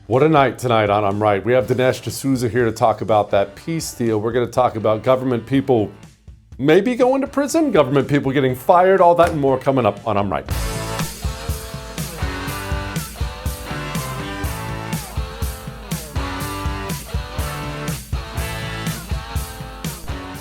What a night tonight on I'm Right. We have Dinesh D'Souza here to talk about that peace deal. We're going to talk about government people maybe going to prison, government people getting fired, all that and more coming up on I'm Right.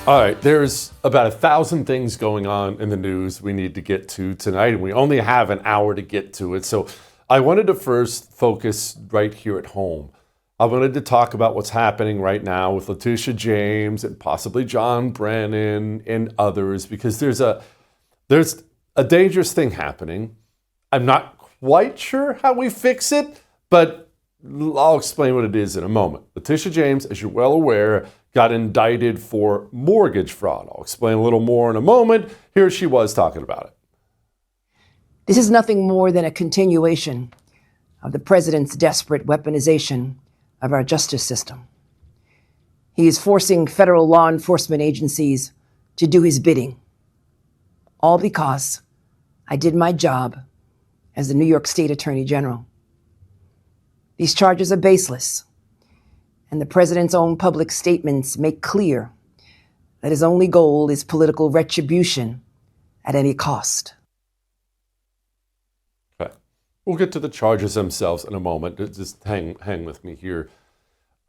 All right, there's about 1,000 things going on in the news we need to get to tonight, and we only have an hour to get to it. So I wanted to first focus right here at home. I wanted to talk about what's happening right now with Letitia James and possibly John Brennan and others, because there's a dangerous thing happening. I'm not quite sure how we fix it, but I'll explain what it is in a moment. Letitia James, as you're well aware, got indicted for mortgage fraud. I'll explain a little more in a moment. Here she was talking about it. This is nothing more than a continuation of the president's desperate weaponization of our justice system. He is forcing federal law enforcement agencies to do his bidding, all because I did my job as the New York State Attorney General. These charges are baseless, and the president's own public statements make clear that his only goal is political retribution at any cost. We'll get to the charges themselves in a moment. Just hang with me here.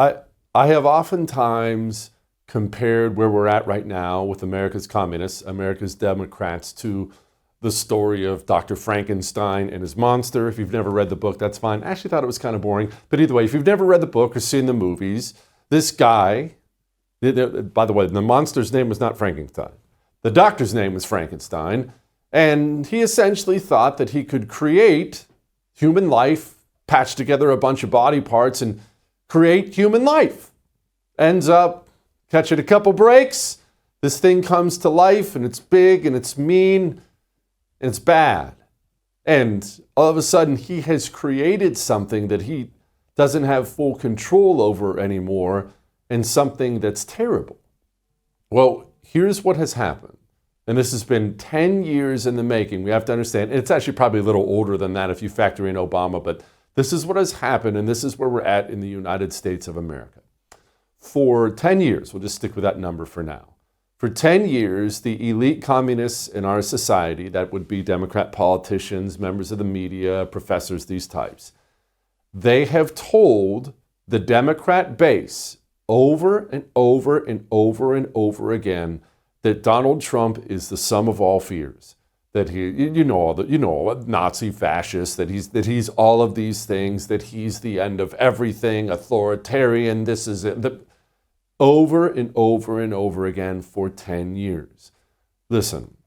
I have oftentimes compared where we're at right now with America's communists, America's Democrats, to the story of Dr. Frankenstein and his monster. If you've never read the book, that's fine. I actually thought it was kind of boring. But either way, if you've never read the book or seen the movies, this guy, by the way, the monster's name was not Frankenstein. The doctor's name was Frankenstein. And he essentially thought that he could create human life, patch together a bunch of body parts and create human life. Ends up catching a couple breaks. This thing comes to life and it's big and it's mean and it's bad. And all of a sudden he has created something that he doesn't have full control over anymore and something that's terrible. Well, here's what has happened. And this has been 10 years in the making. We have to understand, and it's actually probably a little older than that if you factor in Obama, but this is what has happened, and this is where we're at in the United States of America. For 10 years, we'll just stick with that number for now. For 10 years, the elite communists in our society, that would be Democrat politicians, members of the media, professors, these types, they have told the Democrat base over and over and over and over again that Donald Trump is the sum of all fears, that he, Nazi fascist, that he's all of these things, that he's the end of everything, authoritarian, this is it, over and over and over again for 10 years. Listen,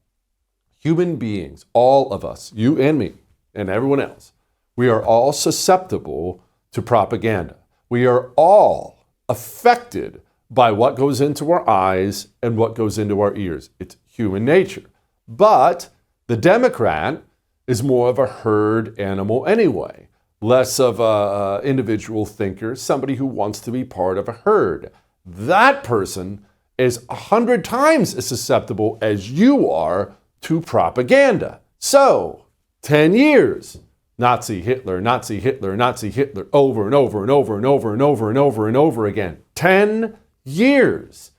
human beings, all of us, you and me and everyone else, we are all susceptible to propaganda. We are all affected by what goes into our eyes and what goes into our ears. It's human nature. But the Democrat is more of a herd animal anyway, less of an individual thinker, somebody who wants to be part of a herd. That person is 100 times as susceptible as you are to propaganda. So, 10 years, Nazi Hitler, Nazi Hitler, Nazi Hitler, over and over and over and over and over and over and over again. 10 years.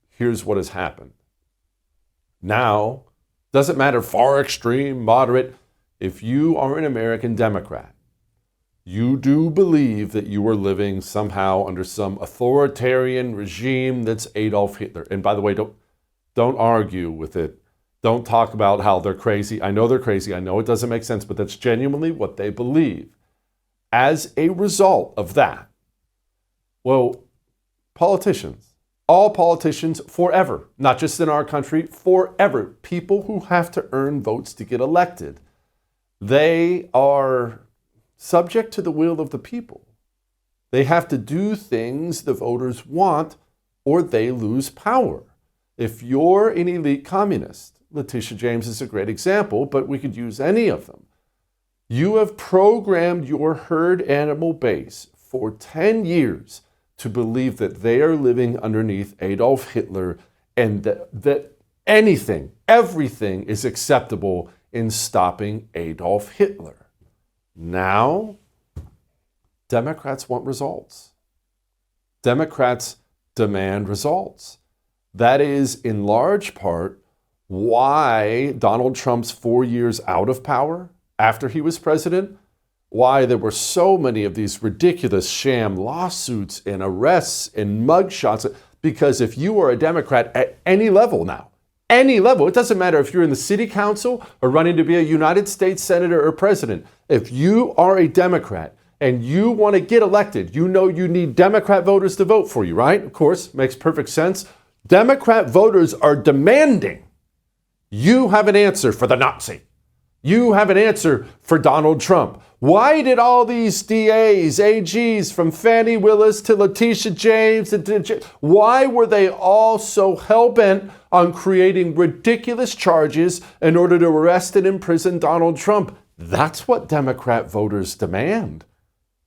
Here's what has happened. Now, doesn't matter far extreme, moderate, if you are an American Democrat, you do believe that you are living somehow under some authoritarian regime that's Adolf Hitler. And by the way, don't argue with it. Don't talk about how they're crazy. I know they're crazy. I know it doesn't make sense, but that's genuinely what they believe. As a result of that, well, politicians, all politicians forever, not just in our country, forever, people who have to earn votes to get elected, they are subject to the will of the people. They have to do things the voters want or they lose power. If you're an elite communist, Letitia James is a great example, but we could use any of them. You have programmed your herd animal base for 10 years to believe that they are living underneath Adolf Hitler and that anything, everything is acceptable in stopping Adolf Hitler. Now, Democrats want results. Democrats demand results. That is, in large part, why Donald Trump's 4 years out of power after he was president, why there were so many of these ridiculous sham lawsuits and arrests and mugshots. Because if you are a Democrat at any level now, any level, it doesn't matter if you're in the city council or running to be a United States senator or president, if you are a Democrat and you want to get elected, you know you need Democrat voters to vote for you, right? Of course, makes perfect sense. Democrat voters are demanding you have an answer for the Nazi. You have an answer for Donald Trump. Why did all these DAs, AGs, from Fannie Willis to Letitia James, why were they all so hell-bent on creating ridiculous charges in order to arrest and imprison Donald Trump? That's what Democrat voters demand.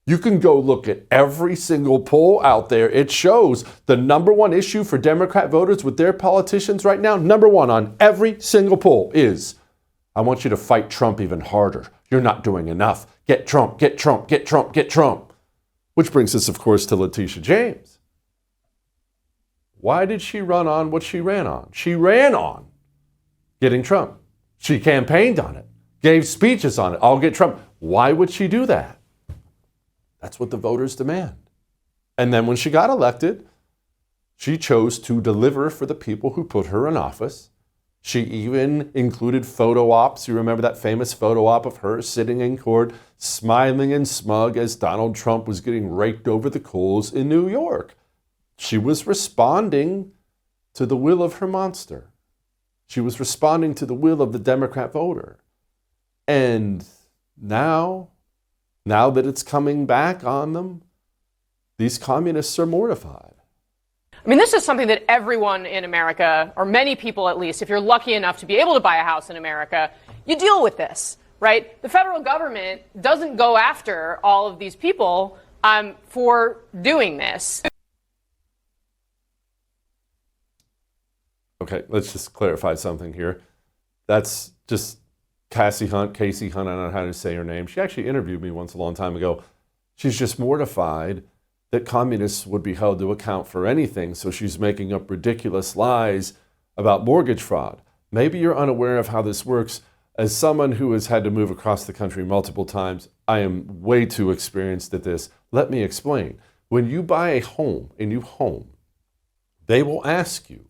You can go look at every single poll out there. It shows the number one issue for Democrat voters with their politicians right now, number one on every single poll is, I want you to fight Trump even harder. You're not doing enough. Get Trump, get Trump, get Trump, get Trump. Which brings us, of course, to Letitia James. Why did she run on what she ran on? She ran on getting Trump. She campaigned on it, gave speeches on it. I'll get Trump. Why would she do that? That's what the voters demand. And then when she got elected, she chose to deliver for the people who put her in office. She even included photo ops. You remember that famous photo op of her sitting in court, smiling and smug as Donald Trump was getting raked over the coals in New York. She was responding to the will of her monster. She was responding to the will of the Democrat voter. And now that it's coming back on them, these communists are mortified. I mean, this is something that everyone in America, or many people at least, if you're lucky enough to be able to buy a house in America, you deal with this, right? The federal government doesn't go after all of these people for doing this. Okay, let's just clarify something here. That's just Cassie Hunt, I don't know how to say her name. She actually interviewed me once a long time ago. She's just mortified that communists would be held to account for anything, so she's making up ridiculous lies about mortgage fraud. Maybe you're unaware of how this works. As someone who has had to move across the country multiple times, I am way too experienced at this. Let me explain. When you buy a new home, they will ask you,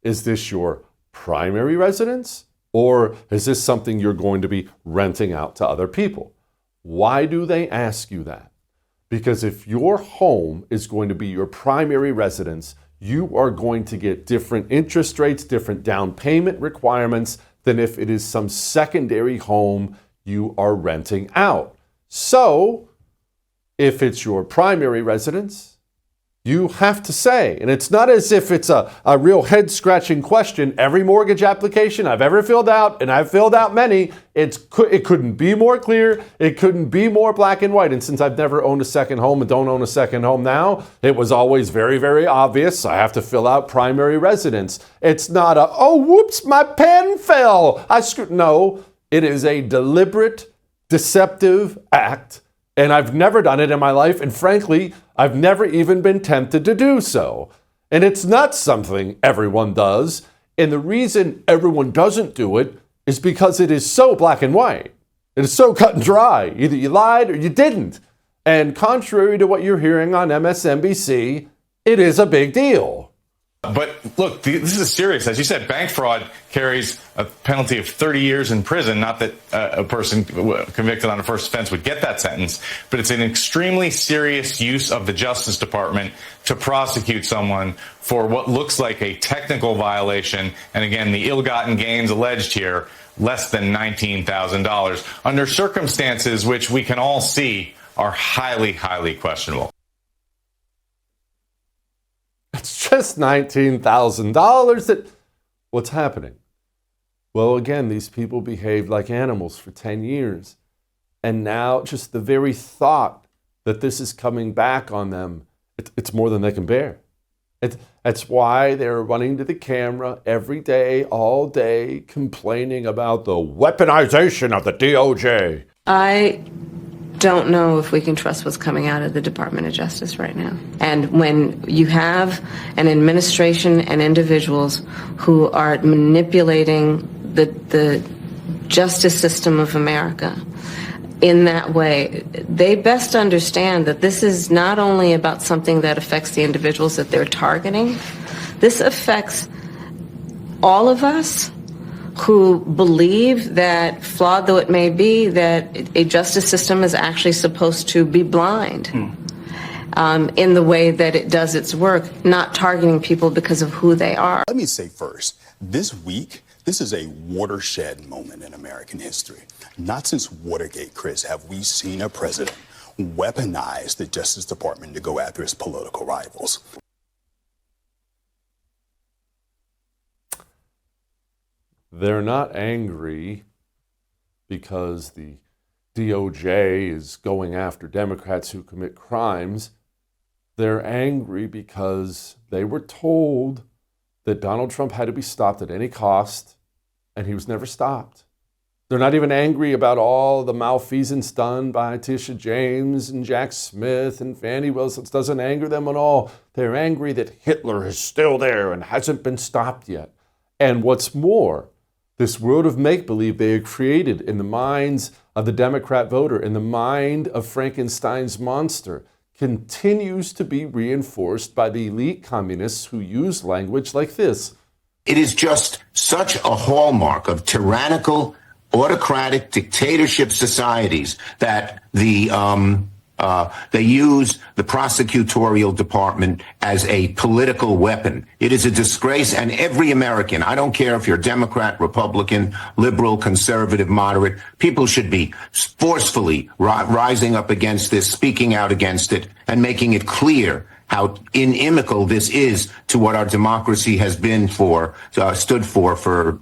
is this your primary residence? Or is this something you're going to be renting out to other people? Why do they ask you that? Because if your home is going to be your primary residence, you are going to get different interest rates, different down payment requirements than if it is some secondary home you are renting out. So, if it's your primary residence, you have to say, and it's not as if it's a real head-scratching question. Every mortgage application I've ever filled out, and I've filled out many, it couldn't be more clear, it couldn't be more black and white. And since I've never owned a second home and don't own a second home now, it was always very, very obvious. I have to fill out primary residence. It's not oh, whoops, my pen fell. No, it is a deliberate, deceptive act. And I've never done it in my life, and frankly, I've never even been tempted to do so. And it's not something everyone does, and the reason everyone doesn't do it is because it is so black and white. It is so cut and dry. Either you lied or you didn't. And contrary to what you're hearing on MSNBC, it is a big deal. But look, this is serious. As you said, bank fraud carries a penalty of 30 years in prison. Not that a person convicted on a first offense would get that sentence, but it's an extremely serious use of the Justice Department to prosecute someone for what looks like a technical violation. And again, the ill-gotten gains alleged here, less than $19,000, under circumstances which we can all see are highly, highly questionable. It's just $19,000. What's happening? Well, again, these people behaved like animals for 10 years. And now just the very thought that this is coming back on them, it's more than they can bear. That's why they're running to the camera every day, all day, complaining about the weaponization of the DOJ. I don't know if we can trust what's coming out of the Department of Justice right now. And when you have an administration and individuals who are manipulating the justice system of America in that way, they best understand that this is not only about something that affects the individuals that they're targeting. This affects all of us who believe that, flawed though it may be, that a justice system is actually supposed to be blind in the way that it does its work, not targeting people because of who they are. Let me say first, this week, this is a watershed moment in American history. Not since Watergate, Chris, have we seen a president weaponize the Justice Department to go after his political rivals. They're not angry because the DOJ is going after Democrats who commit crimes. They're angry because they were told that Donald Trump had to be stopped at any cost, and he was never stopped. They're not even angry about all the malfeasance done by Letitia James and Jack Smith and Fannie Wilson. It doesn't anger them at all. They're angry that Hitler is still there and hasn't been stopped yet. And what's more, this world of make-believe they have created in the minds of the Democrat voter, in the mind of Frankenstein's monster, continues to be reinforced by the elite communists who use language like this. It is just such a hallmark of tyrannical, autocratic dictatorship societies that they use the prosecutorial department as a political weapon. It is a disgrace, and every American, I don't care if you're Democrat, Republican, liberal, conservative, moderate, people should be forcefully rising up against this, speaking out against it, and making it clear how inimical this is to what our democracy has been stood for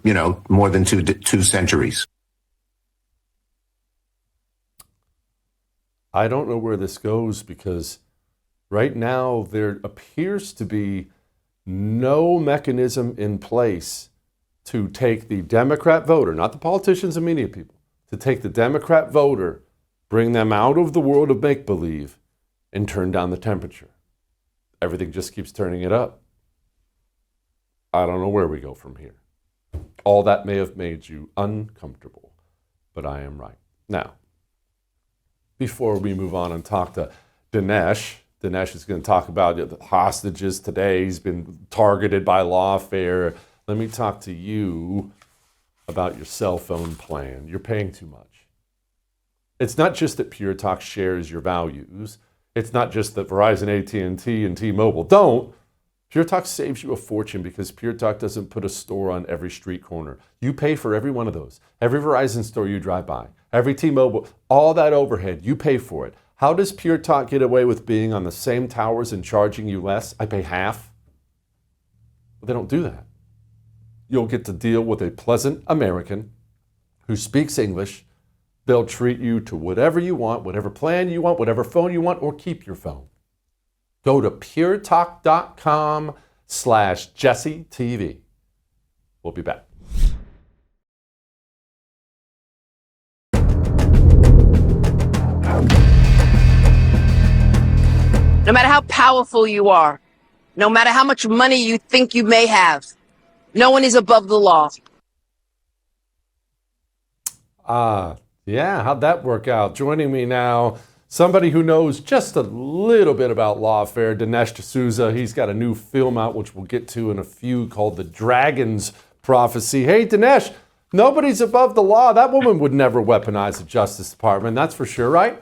more than two centuries. I don't know where this goes because right now there appears to be no mechanism in place to take the Democrat voter, not the politicians and media people, to take the Democrat voter, bring them out of the world of make-believe, and turn down the temperature. Everything just keeps turning it up. I don't know where we go from here. All that may have made you uncomfortable, but I am right. Now, before we move on and talk to Dinesh is going to talk about the hostages today. He's been targeted by lawfare. Let me talk to you about your cell phone plan. You're paying too much. It's not just that Pure Talk shares your values. It's not just that Verizon, AT&T, and T-Mobile don't. Pure Talk saves you a fortune because Pure Talk doesn't put a store on every street corner. You pay for every one of those. Every Verizon store you drive by, every T-Mobile, all that overhead, you pay for it. How does Pure Talk get away with being on the same towers and charging you less? I pay half. But they don't do that. You'll get to deal with a pleasant American who speaks English. They'll treat you to whatever you want, whatever plan you want, whatever phone you want, or keep your phone. Go to puretalk.com/JesseTV. We'll be back. No matter how powerful you are, no matter how much money you think you may have, no one is above the law. Yeah, how'd that work out? Joining me now, somebody who knows just a little bit about lawfare, Dinesh D'Souza. He's got a new film out, which we'll get to in a few, called The Dragon's Prophecy. Hey, Dinesh, nobody's above the law. That woman would never weaponize the Justice Department, that's for sure, right?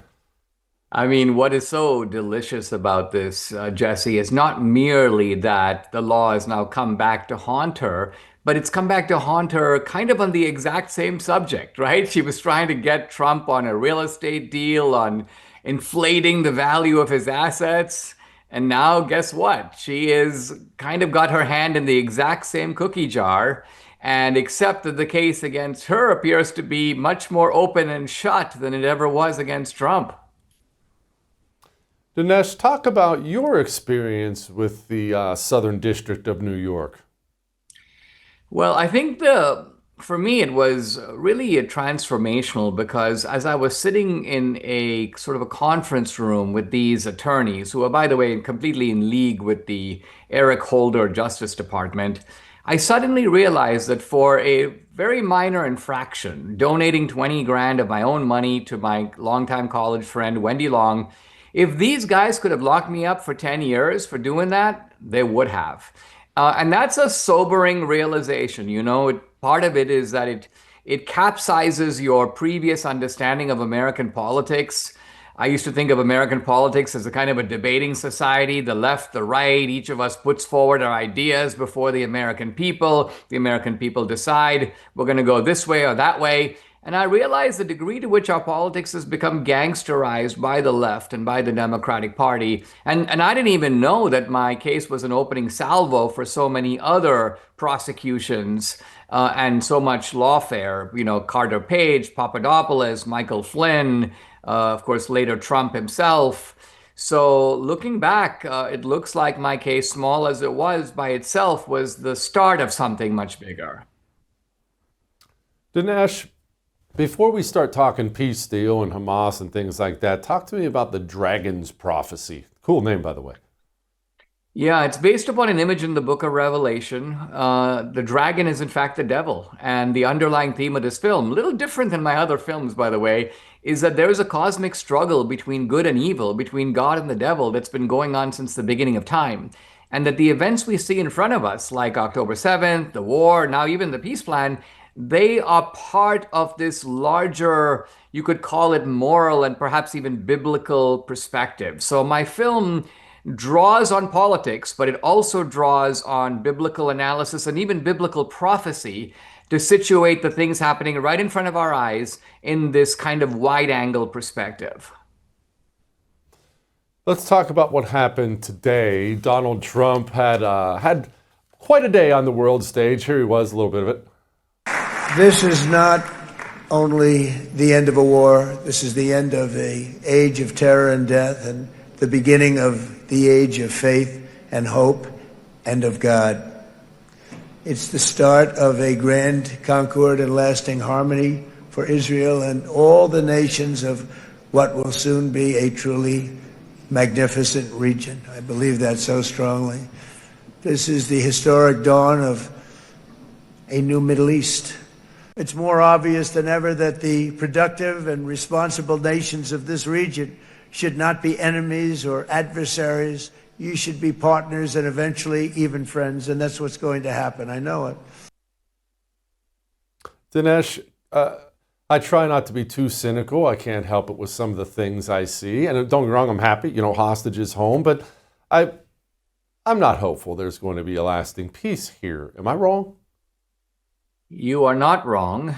I mean, what is so delicious about this, Jesse, is not merely that the law has now come back to haunt her, but it's come back to haunt her kind of on the exact same subject, right? She was trying to get Trump on a real estate deal, on inflating the value of his assets. And now, guess what? She is kind of got her hand in the exact same cookie jar. And except that the case against her appears to be much more open and shut than it ever was against Trump. Dinesh, talk about your experience with the Southern District of New York. Well, I think the for me, it was really transformational because as I was sitting in a sort of a conference room with these attorneys, who are, by the way, completely in league with the Eric Holder Justice Department, I suddenly realized that for a very minor infraction, donating 20 grand of my own money to my longtime college friend, Wendy Long, if these guys could have locked me up for 10 years for doing that, they would have. And that's a sobering realization. Part of it is that it capsizes your previous understanding of American politics. I used to think of American politics as a kind of a debating society, the left, the right, each of us puts forward our ideas before the American people. The American people decide we're going to go this way or that way. And I realized the degree to which our politics has become gangsterized by the left and by the Democratic Party. And I didn't even know that my case was an opening salvo for so many other prosecutions and so much lawfare. Carter Page, Papadopoulos, Michael Flynn, of course, later Trump himself. So looking back, it looks like my case, small as it was by itself, was the start of something much bigger. Dinesh, before we start talking peace deal and Hamas and things like that, talk to me about the dragon's prophecy. Cool name, by the way. Yeah, it's based upon an image in the book of Revelation. The dragon is, in fact, the devil. And the underlying theme of this film, a little different than my other films, by the way, is that there's a cosmic struggle between good and evil, between God and the devil, that's been going on since the beginning of time. And that the events we see in front of us, like October 7th, the war, now even the peace plan, they are part of this larger, you could call it moral and perhaps even biblical perspective. So my film draws on politics, but it also draws on biblical analysis and even biblical prophecy to situate the things happening right in front of our eyes in this kind of wide-angle perspective. Let's talk about what happened today. Donald Trump had quite a day on the world stage. Here he was, a little bit of it. This is not only the end of a war. This is the end of an age of terror and death and the beginning of the age of faith and hope and of God. It's the start of a grand concord and lasting harmony for Israel and all the nations of what will soon be a truly magnificent region. I believe that so strongly. This is the historic dawn of a new Middle East. It's more obvious than ever that the productive and responsible nations of this region should not be enemies or adversaries. You should be partners and eventually even friends, and that's what's going to happen. I know it. Dinesh, I try not to be too cynical. I can't help it with some of the things I see. And don't get me wrong, I'm happy, hostages home, but I'm not hopeful there's going to be a lasting peace here. Am I wrong? You are not wrong.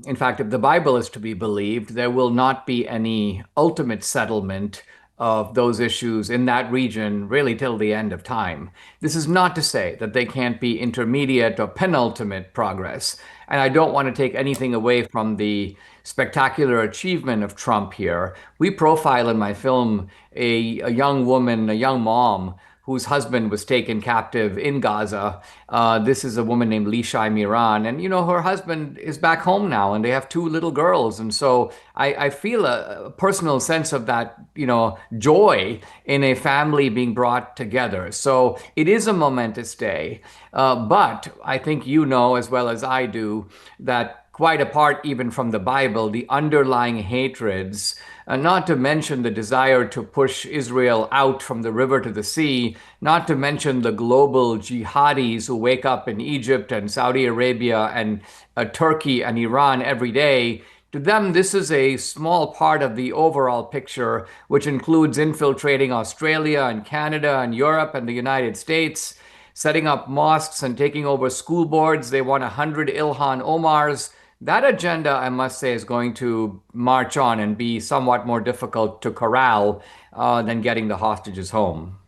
In fact, if the Bible is to be believed, there will not be any ultimate settlement of those issues in that region really till the end of time. This is not to say that they can't be intermediate or penultimate progress. And I don't want to take anything away from the spectacular achievement of Trump here. We profile in my film a young woman, a young mom, whose husband was taken captive in Gaza. This is a woman named Letitia James, and her husband is back home now, and they have 2 little girls. And so I feel a personal sense of that, joy in a family being brought together. So it is a momentous day. But I think as well as I do, that quite apart even from the Bible, the underlying hatreds, not to mention the desire to push Israel out from the river to the sea, not to mention the global jihadis who wake up in Egypt and Saudi Arabia and Turkey and Iran every day. To them, this is a small part of the overall picture, which includes infiltrating Australia and Canada and Europe and the United States, setting up mosques and taking over school boards. They want 100 Ilhan Omars. That agenda, I must say, is going to march on and be somewhat more difficult to corral than getting the hostages home.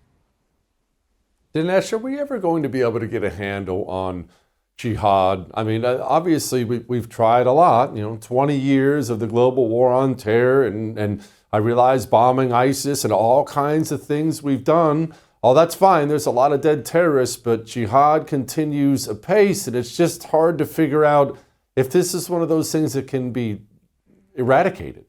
Dinesh, are we ever going to be able to get a handle on jihad? I mean, obviously, we've tried a lot, 20 years of the global war on terror, and I realize bombing ISIS and all kinds of things we've done. Oh, that's fine. There's a lot of dead terrorists, but jihad continues apace, and it's just hard to figure out if this is one of those things that can be eradicated.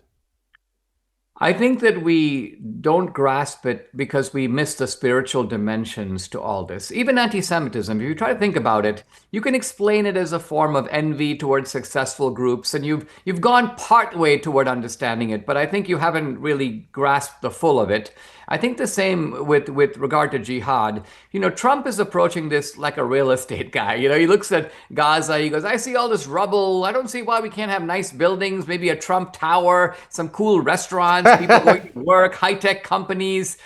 I think that we don't grasp it because we miss the spiritual dimensions to all this. Even anti-Semitism, if you try to think about it, you can explain it as a form of envy towards successful groups, and you've gone part way toward understanding it, but I think you haven't really grasped the full of it. I think the same with regard to jihad. Trump is approaching this like a real estate guy. He looks at Gaza, he goes, I see all this rubble. I don't see why we can't have nice buildings, maybe a Trump Tower, some cool restaurants, people going to work, high-tech companies,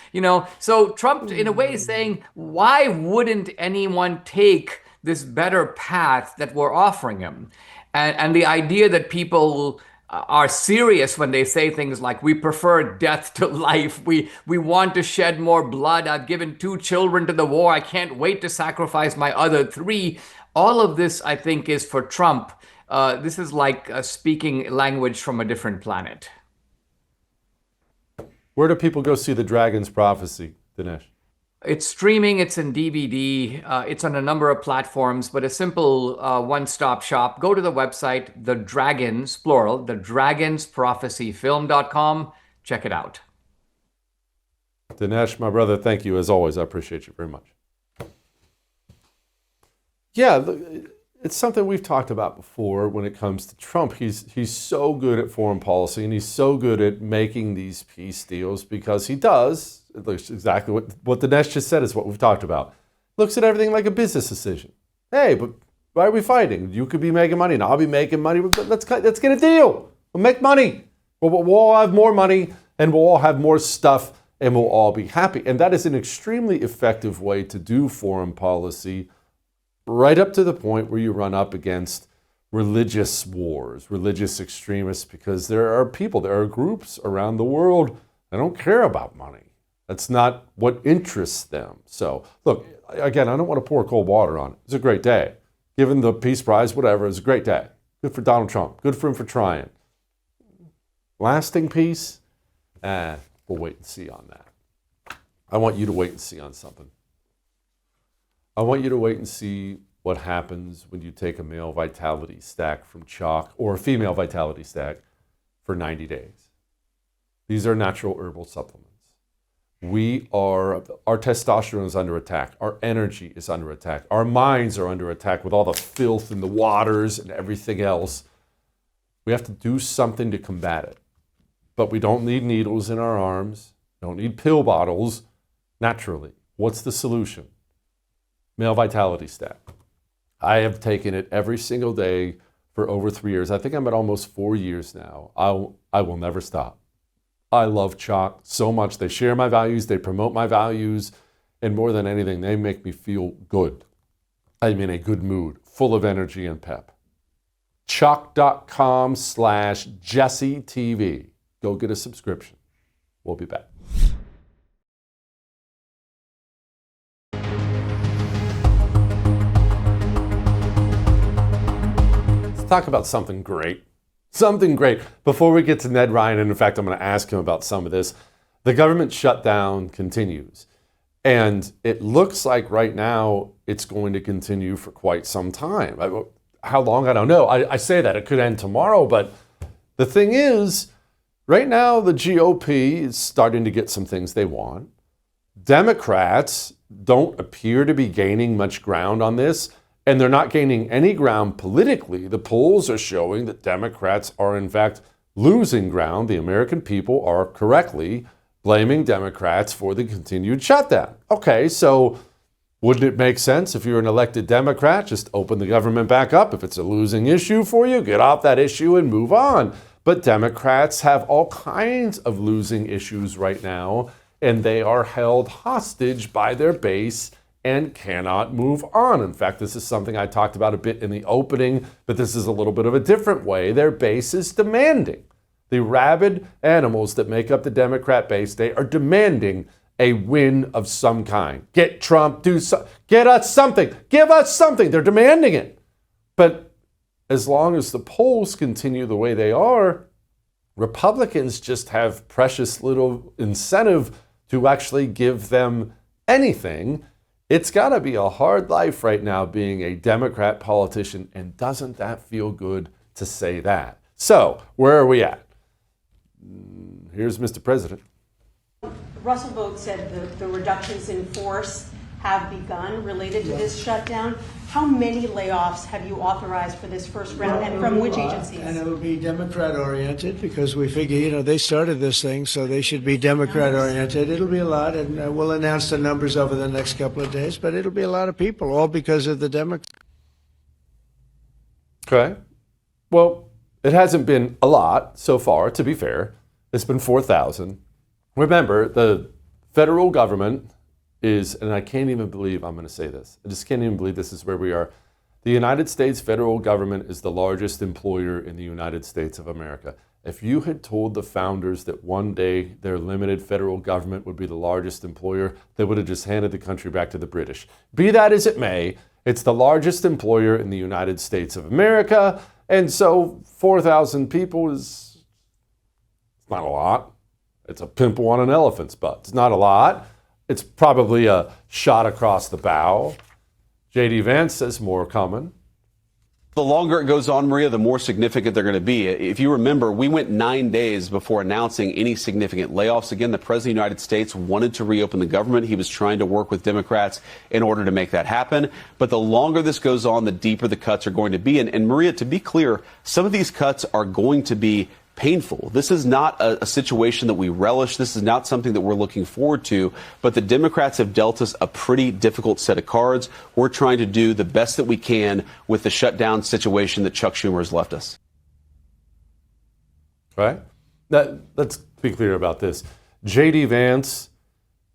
So Trump, in a way, is saying, why wouldn't anyone take this better path that we're offering him? And the idea that people are serious when they say things like, we prefer death to life, we want to shed more blood, I've given 2 children to the war, I can't wait to sacrifice my other 3. All of this, I think, is for Trump. This is like speaking language from a different planet. Where do people go see The Dragon's Prophecy, Dinesh? It's streaming, it's in DVD, it's on a number of platforms, but a simple one-stop shop. Go to the website, The Dragons, plural, thedragonsprophecyfilm.com. Check it out. Dinesh, my brother, thank you as always. I appreciate you very much. Yeah, it's something we've talked about before when it comes to Trump. He's so good at foreign policy, and he's so good at making these peace deals because he does. It looks exactly what Dinesh just said is what we've talked about. Looks at everything like a business decision. Hey, but why are we fighting? You could be making money, and I'll be making money. But let's get a deal. We'll make money. We'll all have more money, and we'll all have more stuff, and we'll all be happy. And that is an extremely effective way to do foreign policy, right up to the point where you run up against religious wars, religious extremists, because there are groups around the world that don't care about money. That's not what interests them. So, look, again, I don't want to pour cold water on it. It's a great day. Given the Peace Prize, whatever, it's a great day. Good for Donald Trump. Good for him for trying. Lasting peace? We'll wait and see on that. I want you to wait and see on something. I want you to wait and see what happens when you take a male vitality stack from chalk or a female vitality stack for 90 days. These are natural herbal supplements. Our testosterone is under attack. Our energy is under attack. Our minds are under attack with all the filth in the waters and everything else. We have to do something to combat it. But we don't need needles in our arms. Don't need pill bottles. Naturally, what's the solution? Male vitality stack. I have taken it every single day for over 3 years. I think I'm at almost 4 years now. I will never stop. I love chalk so much. They share my values, they promote my values, and more than anything, they make me feel good. I'm in a good mood, full of energy and pep. Chalk.com/JesseTV. Go get a subscription. We'll be back. Let's talk about something great. Something great. Before we get to Ned Ryun, and in fact, I'm going to ask him about some of this, the government shutdown continues. And it looks like right now it's going to continue for quite some time. How long? I don't know. I say that it could end tomorrow, but the thing is, right now the GOP is starting to get some things they want. Democrats don't appear to be gaining much ground on this. And they're not gaining any ground politically. The polls are showing that Democrats are, in fact, losing ground. The American people are correctly blaming Democrats for the continued shutdown. Okay, so wouldn't it make sense if you're an elected Democrat, just open the government back up? If it's a losing issue for you, get off that issue and move on. But Democrats have all kinds of losing issues right now, and they are held hostage by their base and cannot move on. In fact, this is something I talked about a bit in the opening, but this is a little bit of a different way. Their base is demanding. The rabid animals that make up the Democrat base, they are demanding a win of some kind. Get Trump, get us something, give us something. They're demanding it. But as long as the polls continue the way they are, Republicans just have precious little incentive to actually give them anything It's got to be a hard life right now being a Democrat politician, and doesn't that feel good to say that? So, where are we at? Here's Mr. President. Russell Vogt said the reductions in force have begun related to this shutdown. How many layoffs have you authorized for this first round, and from which agencies? And it'll be Democrat-oriented, because we figure, they started this thing, so they should be Democrat-oriented. It'll be a lot, and we'll announce the numbers over the next couple of days, but it'll be a lot of people, all because of the Democrats. Okay. Well, it hasn't been a lot so far, to be fair. It's been 4,000. Remember, the federal government is, and I can't even believe I'm going to say this. I just can't even believe this is where we are. The United States federal government is the largest employer in the United States of America. If you had told the founders that one day their limited federal government would be the largest employer, they would have just handed the country back to the British. Be that as it may, it's the largest employer in the United States of America, and so 4,000 people is not a lot. It's a pimple on an elephant's butt. It's not a lot. It's probably a shot across the bow. J.D. Vance says more coming. The longer it goes on, Maria, the more significant they're going to be. If you remember, we went 9 days before announcing any significant layoffs. Again, the President of the United States wanted to reopen the government. He was trying to work with Democrats in order to make that happen. But the longer this goes on, the deeper the cuts are going to be. And Maria, to be clear, some of these cuts are going to be painful. This is not a situation that we relish. This is not something that we're looking forward to. But the Democrats have dealt us a pretty difficult set of cards. We're trying to do the best that we can with the shutdown situation that Chuck Schumer has left us. Right? Let's be clear about this. J.D. Vance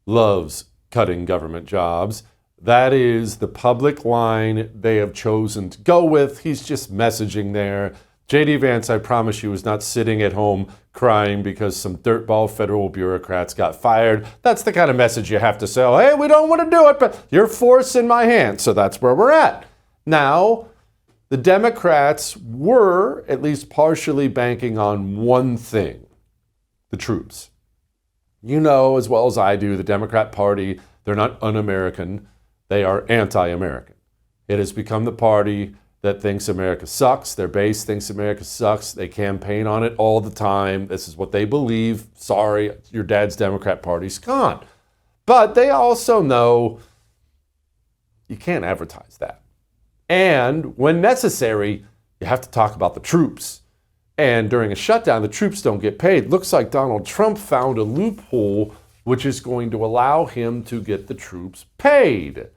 loves cutting government jobs. That is the public line they have chosen to go with. He's just messaging there. J.D. Vance, I promise you, is not sitting at home crying because some dirtball federal bureaucrats got fired. That's the kind of message you have to say, hey, we don't want to do it, but you're forcing my hand. So that's where we're at. Now, the Democrats were at least partially banking on one thing, the troops. You know as well as I do, the Democrat Party, they're not un-American. They are anti-American. It has become the party that thinks America sucks. Their base thinks America sucks. They campaign on it all the time. This is what they believe. Sorry, your dad's Democrat Party's gone. But they also know you can't advertise that. And when necessary, you have to talk about the troops. And during a shutdown, the troops don't get paid. Looks like Donald Trump found a loophole which is going to allow him to get the troops paid,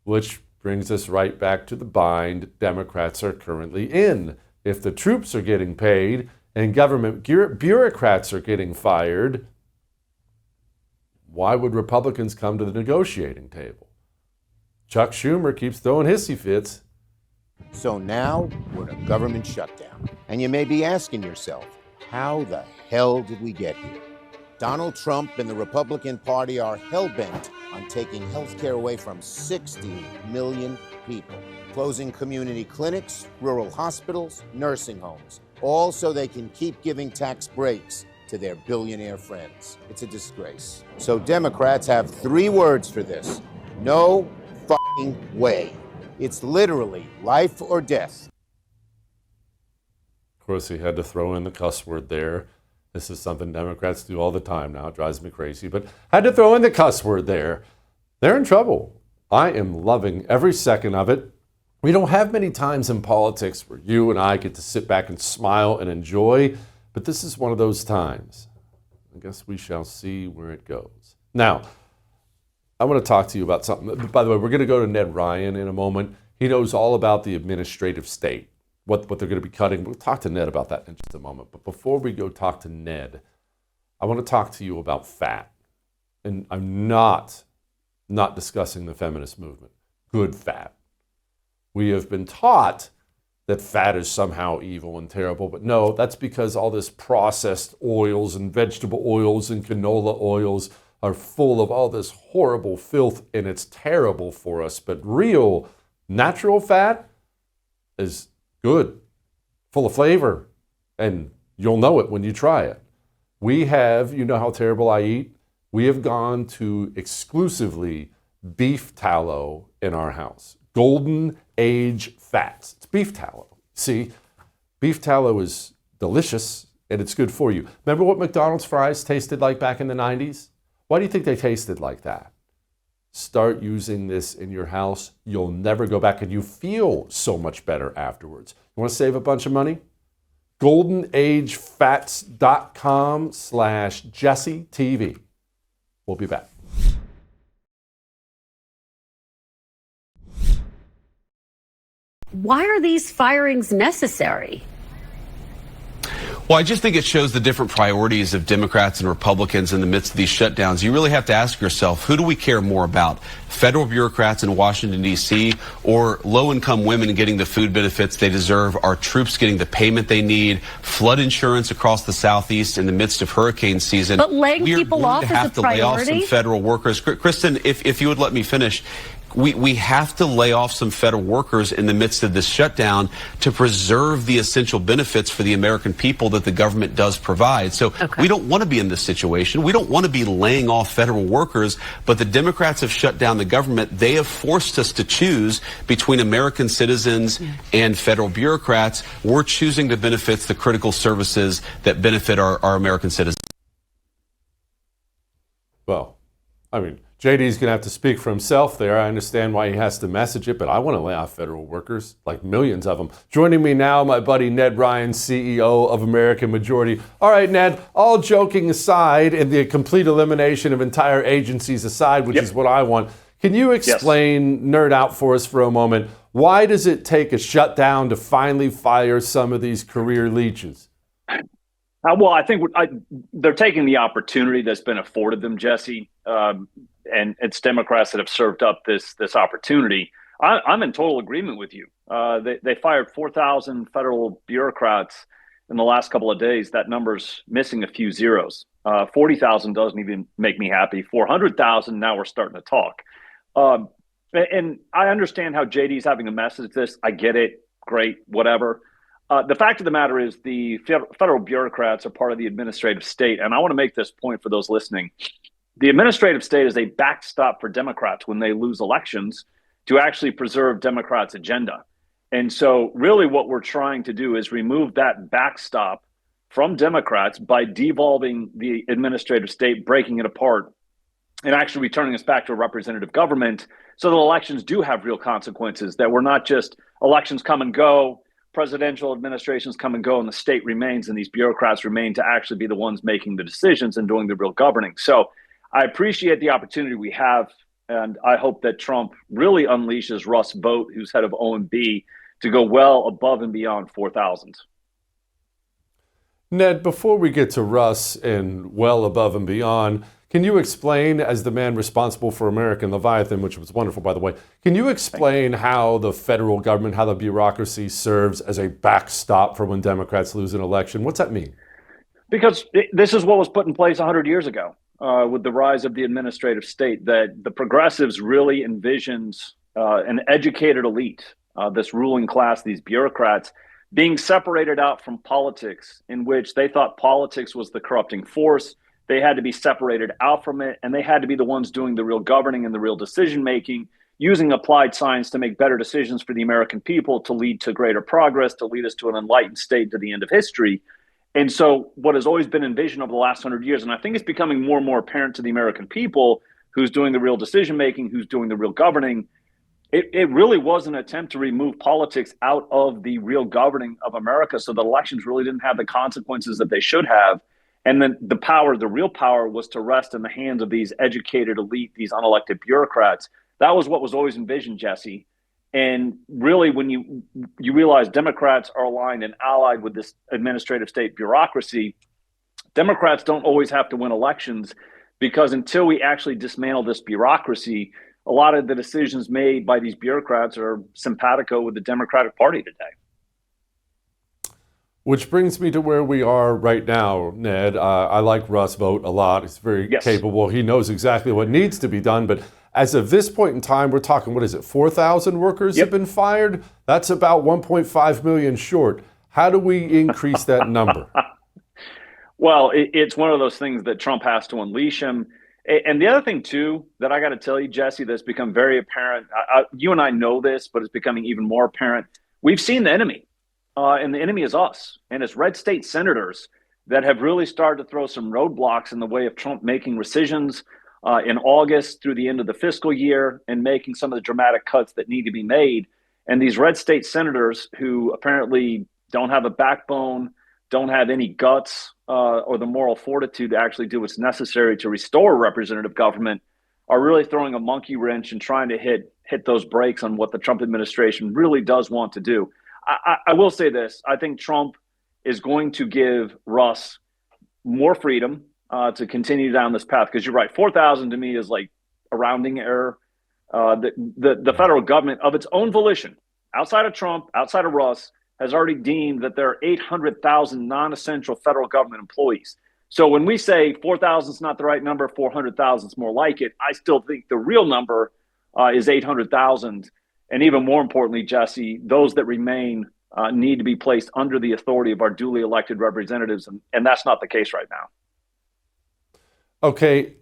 which brings us right back to the bind Democrats are currently in. If the troops are getting paid and government bureaucrats are getting fired, why would Republicans come to the negotiating table? Chuck Schumer keeps throwing hissy fits. So now we're in a government shutdown. And you may be asking yourself, how the hell did we get here? Donald Trump and the Republican Party are hell-bent on taking health care away from 60 million people, closing community clinics, rural hospitals, nursing homes, all so they can keep giving tax breaks to their billionaire friends. It's a disgrace. So Democrats have 3 words for this. No fucking way. It's literally life or death. Of course, he had to throw in the cuss word there. This is something Democrats do all the time now. It drives me crazy, but had to throw in the cuss word there. They're in trouble. I am loving every second of it. We don't have many times in politics where you and I get to sit back and smile and enjoy, but this is one of those times. I guess we shall see where it goes. Now, I want to talk to you about something. By the way, we're going to go to Ned Ryun in a moment. He knows all about the administrative state, what they're going to be cutting. We'll talk to Ned about that in just a moment. But before we go talk to Ned, I want to talk to you about fat. And I'm not discussing the feminist movement. Good fat. We have been taught that fat is somehow evil and terrible, but no, that's because all this processed oils and vegetable oils and canola oils are full of all this horrible filth, and it's terrible for us. But real natural fat is good, full of flavor, and you'll know it when you try it. We have, you know how terrible I eat? We have gone to exclusively beef tallow in our house. Golden age fats. It's beef tallow. See, beef tallow is delicious and it's good for you. Remember what McDonald's fries tasted like back in the 90s? Why do you think they tasted like that? Start using this in your house. You'll never go back and you feel so much better afterwards. You want to save a bunch of money? goldenagefats.com/JesseTV. We'll be back. Why are these firings necessary? Well, I just think it shows the different priorities of Democrats and Republicans in the midst of these shutdowns. You really have to ask yourself, who do we care more about? Federal bureaucrats in Washington, D.C., or low-income women getting the food benefits they deserve, our troops getting the payment they need, flood insurance across the Southeast in the midst of hurricane season? But laying people off is a have to lay off some priority? federal workers. Kristen, if you would let me finish. We have to lay off some federal workers in the midst of this shutdown to preserve the essential benefits for the American people that the government does provide. So we don't want to be in this situation. We don't want to be laying off federal workers, but the Democrats have shut down the government. They have forced us to choose between American citizens and federal bureaucrats. We're choosing the benefits, the critical services that benefit our American citizens. Well, I mean, JD's going to have to speak for himself there. I understand why he has to message it, but I want to lay off federal workers, like millions of them. Joining me now, my buddy Ned Ryun, CEO of American Majority. All right, Ned, all joking aside and the complete elimination of entire agencies aside, which is what I want, can you explain, nerd out for us for a moment, why does it take a shutdown to finally fire some of these career leeches? Well, I think they're taking the opportunity that's been afforded them, Jesse, and it's Democrats that have served up this opportunity. I'm in total agreement with you. They fired 4,000 federal bureaucrats in the last couple of days. That number's missing a few zeros. 40,000 doesn't even make me happy. 400,000, now we're starting to talk. And I understand how JD's having to message this. I get it. Great, whatever. The fact of the matter is the federal bureaucrats are part of the administrative state. And I want to make this point for those listening. The administrative state is a backstop for Democrats when they lose elections to actually preserve Democrats' agenda. And so really what we're trying to do is remove that backstop from Democrats by devolving the administrative state, breaking it apart, and actually returning us back to a representative government so that elections do have real consequences, that we're not just elections come and go, presidential administrations come and go, and the state remains, and these bureaucrats remain to actually be the ones making the decisions and doing the real governing. So I appreciate the opportunity we have, and I hope that Trump really unleashes Russ Vought, who's head of OMB, to go well above and beyond 4,000. Ned, before we get to Russ and well above and beyond, can you explain, as the man responsible for American Leviathan, which was wonderful, by the way, can you explain how the federal government, how the bureaucracy serves as a backstop for when Democrats lose an election? What's that mean? Because this is what was put in place 100 years ago with the rise of the administrative state, that the progressives really envisioned an educated elite, this ruling class, these bureaucrats, being separated out from politics, in which they thought politics was the corrupting force. They had to be separated out from it, and they had to be the ones doing the real governing and the real decision-making, using applied science to make better decisions for the American people, to lead to greater progress, to lead us to an enlightened state, to the end of history. And so what has always been envisioned over the last 100 years, and I think it's becoming more and more apparent to the American people, who's doing the real decision-making, who's doing the real governing, it really was an attempt to remove politics out of the real governing of America so that elections really didn't have the consequences that they should have. And then the power, the real power, was to rest in the hands of these educated elite, these unelected bureaucrats. That was what was always envisioned, Jesse. And really, when you realize Democrats are aligned and allied with this administrative state bureaucracy, Democrats don't always have to win elections, because until we actually dismantle this bureaucracy, a lot of the decisions made by these bureaucrats are simpatico with the Democratic Party today. Which brings me to where we are right now, Ned. I like Russ Vought a lot. He's very capable. He knows exactly what needs to be done. But as of this point in time, we're talking, 4,000 workers have been fired? That's about 1.5 million short. How do we increase that number? Well, it's one of those things that Trump has to unleash him. And the other thing, too, that I got to tell you, Jesse, that's become very apparent, you and I know this, but it's becoming even more apparent. We've seen the enemy, and the enemy is us. And it's red state senators that have really started to throw some roadblocks in the way of Trump making rescissions in August through the end of the fiscal year and making some of the dramatic cuts that need to be made. And these red state senators who apparently don't have a backbone, don't have any guts or the moral fortitude to actually do what's necessary to restore representative government are really throwing a monkey wrench and trying to hit those brakes on what the Trump administration really does want to do. I will say this. I think Trump is going to give Russ more freedom to continue down this path, because you're right. 4,000 to me is like a rounding error. The federal government, of its own volition, outside of Trump, outside of Russ, has already deemed that there are 800,000 non-essential federal government employees. So when we say 4,000 is not the right number, 400,000 is more like it, I still think the real number is 800,000. And even more importantly, Jesse, those that remain need to be placed under the authority of our duly elected representatives. And that's not the case right now. Okay.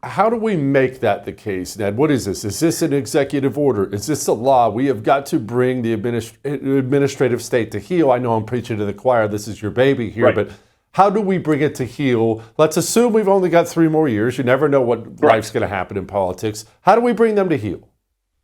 How do we make that the case, Ned? What is this? Is this an executive order? Is this a law? We have got to bring the administrative state to heel. I know I'm preaching to the choir. This is your baby here, but how do we bring it to heel? Let's assume we've only got 3 more years. You never know what life's going to happen in politics. How do we bring them to heel?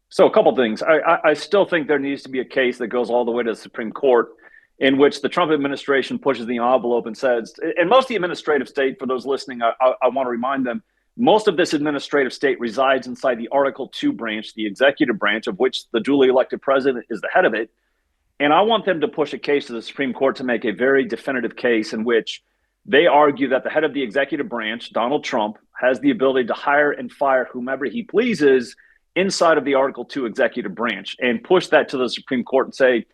So a couple things. I still think there needs to be a case that goes all the way to the Supreme Court in which the Trump administration pushes the envelope and says, and most of the administrative state, for those listening, I want to remind them, most of this administrative state resides inside the Article 2 branch, the executive branch, of which the duly elected president is the head of it. And I want them to push a case to the Supreme Court to make a very definitive case in which they argue that the head of the executive branch, Donald Trump, has the ability to hire and fire whomever he pleases inside of the Article 2 executive branch, and push that to the Supreme Court and say,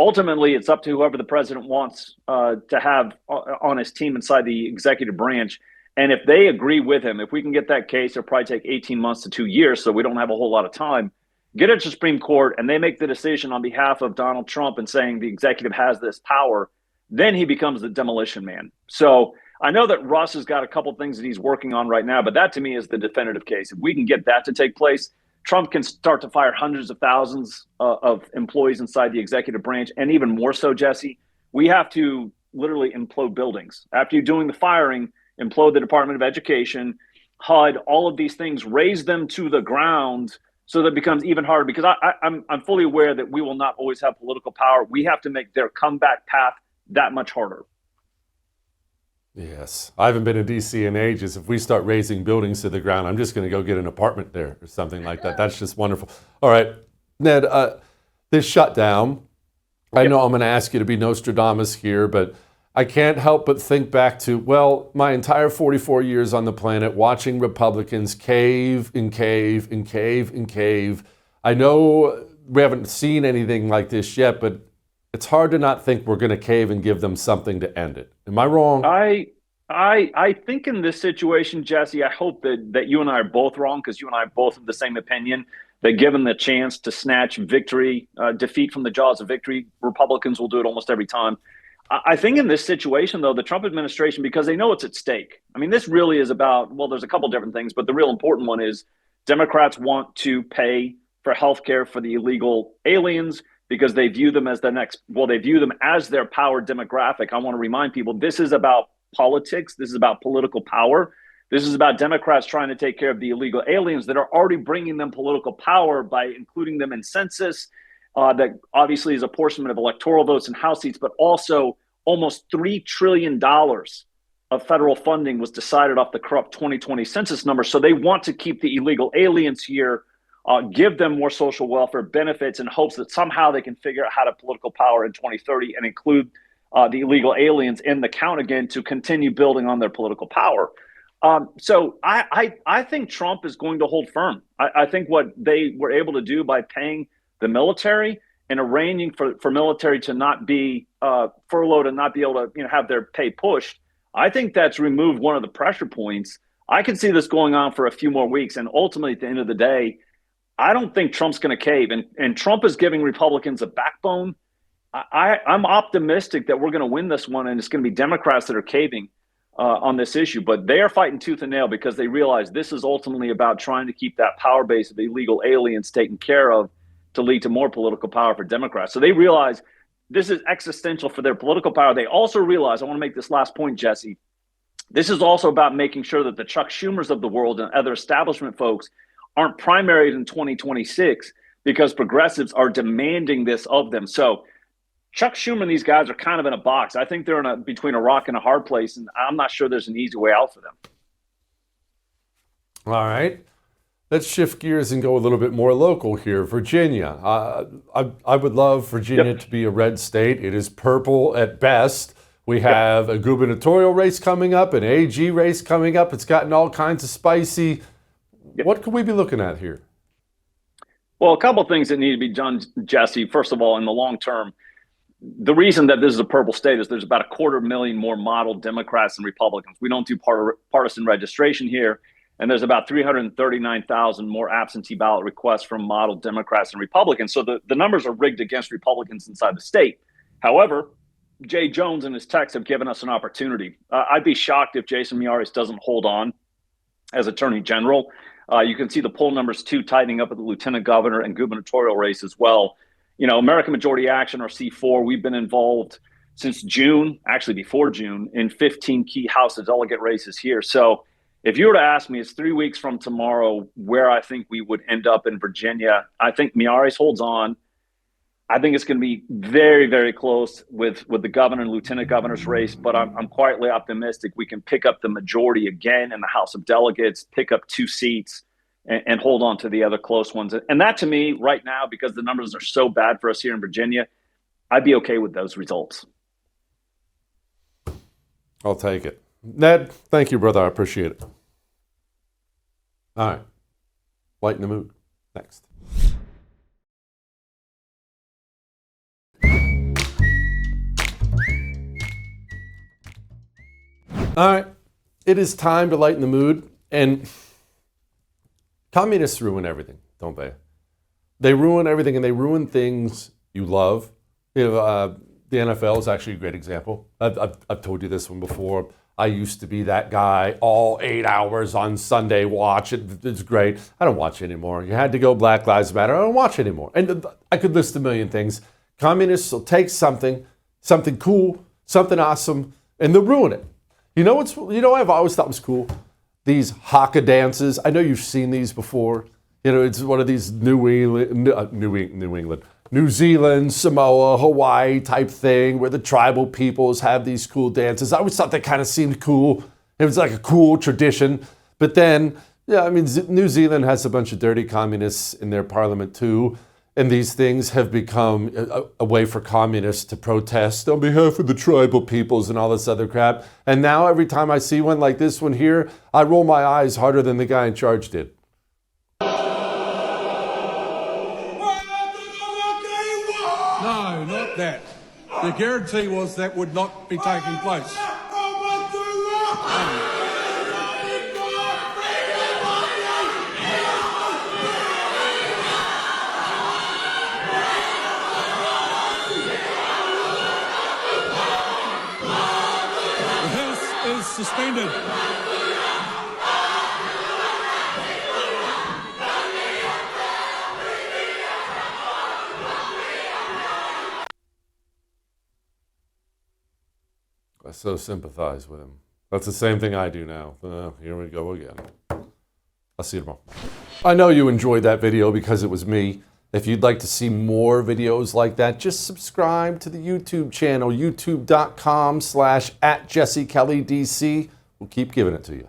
ultimately, it's up to whoever the president wants to have on his team inside the executive branch. And if they agree with him, if we can get that case, it'll probably take 18 months to 2 years, so we don't have a whole lot of time. Get it to the Supreme Court, and they make the decision on behalf of Donald Trump and saying the executive has this power, then he becomes the demolition man. So I know that Russ has got a couple things that he's working on right now, but that to me is the definitive case. If we can get that to take place, Trump can start to fire hundreds of thousands of employees inside the executive branch. And even more so, Jesse, we have to literally implode buildings. After you're doing the firing, implode the Department of Education, HUD, all of these things, raise them to the ground so that it becomes even harder. Because I'm fully aware that we will not always have political power. We have to make their comeback path that much harder. Yes. I haven't been to D.C. in ages. If we start raising buildings to the ground, I'm just going to go get an apartment there or something like that. That's just wonderful. All right, Ned, this shutdown, I know I'm going to ask you to be Nostradamus here, but I can't help but think back to, well, my entire 44 years on the planet watching Republicans cave and cave and cave and cave. I know we haven't seen anything like this yet, but it's hard to not think we're going to cave and give them something to end it. Am I wrong? I think in this situation, Jesse, I hope that you and I are both wrong, because you and I both have the same opinion, that given the chance to snatch victory, defeat from the jaws of victory, Republicans will do it almost every time. I think in this situation, though, the Trump administration, because they know what's at stake. I mean, this really is about, well, there's a couple different things, but the real important one is Democrats want to pay for health care for the illegal aliens because they view them as they view them as their power demographic. I want to remind people, this is about politics. This is about political power. This is about Democrats trying to take care of the illegal aliens that are already bringing them political power by including them in census. That obviously is apportionment of electoral votes and House seats, but also almost $3 trillion of federal funding was decided off the corrupt 2020 census number. So they want to keep the illegal aliens here, give them more social welfare benefits in hopes that somehow they can figure out how to political power in 2030 and include the illegal aliens in the count again to continue building on their political power. So I think Trump is going to hold firm. I think what they were able to do by paying the military and arranging for military to not be furloughed and not be able to have their pay pushed, I think that's removed one of the pressure points. I can see this going on for a few more weeks, and ultimately at the end of the day, I don't think Trump's going to cave. And Trump is giving Republicans a backbone. I'm optimistic that we're going to win this one, and it's going to be Democrats that are caving. on this issue, but they are fighting tooth and nail because they realize this is ultimately about trying to keep that power base of illegal aliens taken care of to lead to more political power for Democrats. So they realize this is existential for their political power. They also realize, I want to make this last point, Jesse, this is also about making sure that the Chuck Schumers of the world and other establishment folks aren't primaried in 2026 because progressives are demanding this of them. So Chuck Schumer and these guys are kind of in a box. I think they're between a rock and a hard place, and I'm not sure there's an easy way out for them. All right. Let's shift gears and go a little bit more local here. Virginia. I would love Virginia to be a red state. It is purple at best. We have a gubernatorial race coming up, an AG race coming up. It's gotten all kinds of spicy. What could we be looking at here? Well, a couple of things that need to be done, Jesse. First of all, in the long term, the reason that this is a purple state is there's about 250,000 more model Democrats and Republicans. We don't do partisan registration here. And there's about 339,000 more absentee ballot requests from model Democrats and Republicans. So the numbers are rigged against Republicans inside the state. However, Jay Jones and his techs have given us an opportunity. I'd be shocked if Jason Miyares doesn't hold on as Attorney General. You can see the poll numbers too tightening up at the lieutenant governor and gubernatorial race as well. You know, American Majority Action, or C4, we've been involved since June, actually before June, in 15 key House of Delegate races here. So if you were to ask me, it's 3 weeks from tomorrow where I think we would end up in Virginia. I think Miyares holds on. I think it's going to be very, very close with the governor and lieutenant governor's race, but I'm quietly optimistic we can pick up the majority again in the House of Delegates, pick up 2 seats, and hold on to the other close ones. And that, to me, right now, because the numbers are so bad for us here in Virginia, I'd be okay with those results. I'll take it. Ned, thank you, brother. I appreciate it. All right. Lighten the mood. Next. All right. It is time to lighten the mood. And communists ruin everything, don't they? They ruin everything, and they ruin things you love. You know, the NFL is actually a great example. I've told you this one before. I used to be that guy, all 8 hours on Sunday watch. It's great. I don't watch anymore. You had to go Black Lives Matter. I don't watch anymore. And I could list a million things. Communists will take something cool, something awesome, and they'll ruin it. You know I've always thought was cool? These haka dances. I know you've seen these before. You know, it's one of these New Zealand, Samoa, Hawaii type thing where the tribal peoples have these cool dances. I always thought that kind of seemed cool. It was like a cool tradition. But then, yeah, I mean, New Zealand has a bunch of dirty communists in their parliament too. And these things have become a way for communists to protest on behalf of the tribal peoples and all this other crap. And now every time I see one like this one here, I roll my eyes harder than the guy in charge did. No, not that. The guarantee was that would not be taking place. Suspended. I so sympathize with him. That's the same thing I do now. Here we go again. I'll see you tomorrow. I know you enjoyed that video because it was me. If you'd like to see more videos like that, just subscribe to the YouTube channel, youtube.com/@JesseKellyDC. We'll keep giving it to you.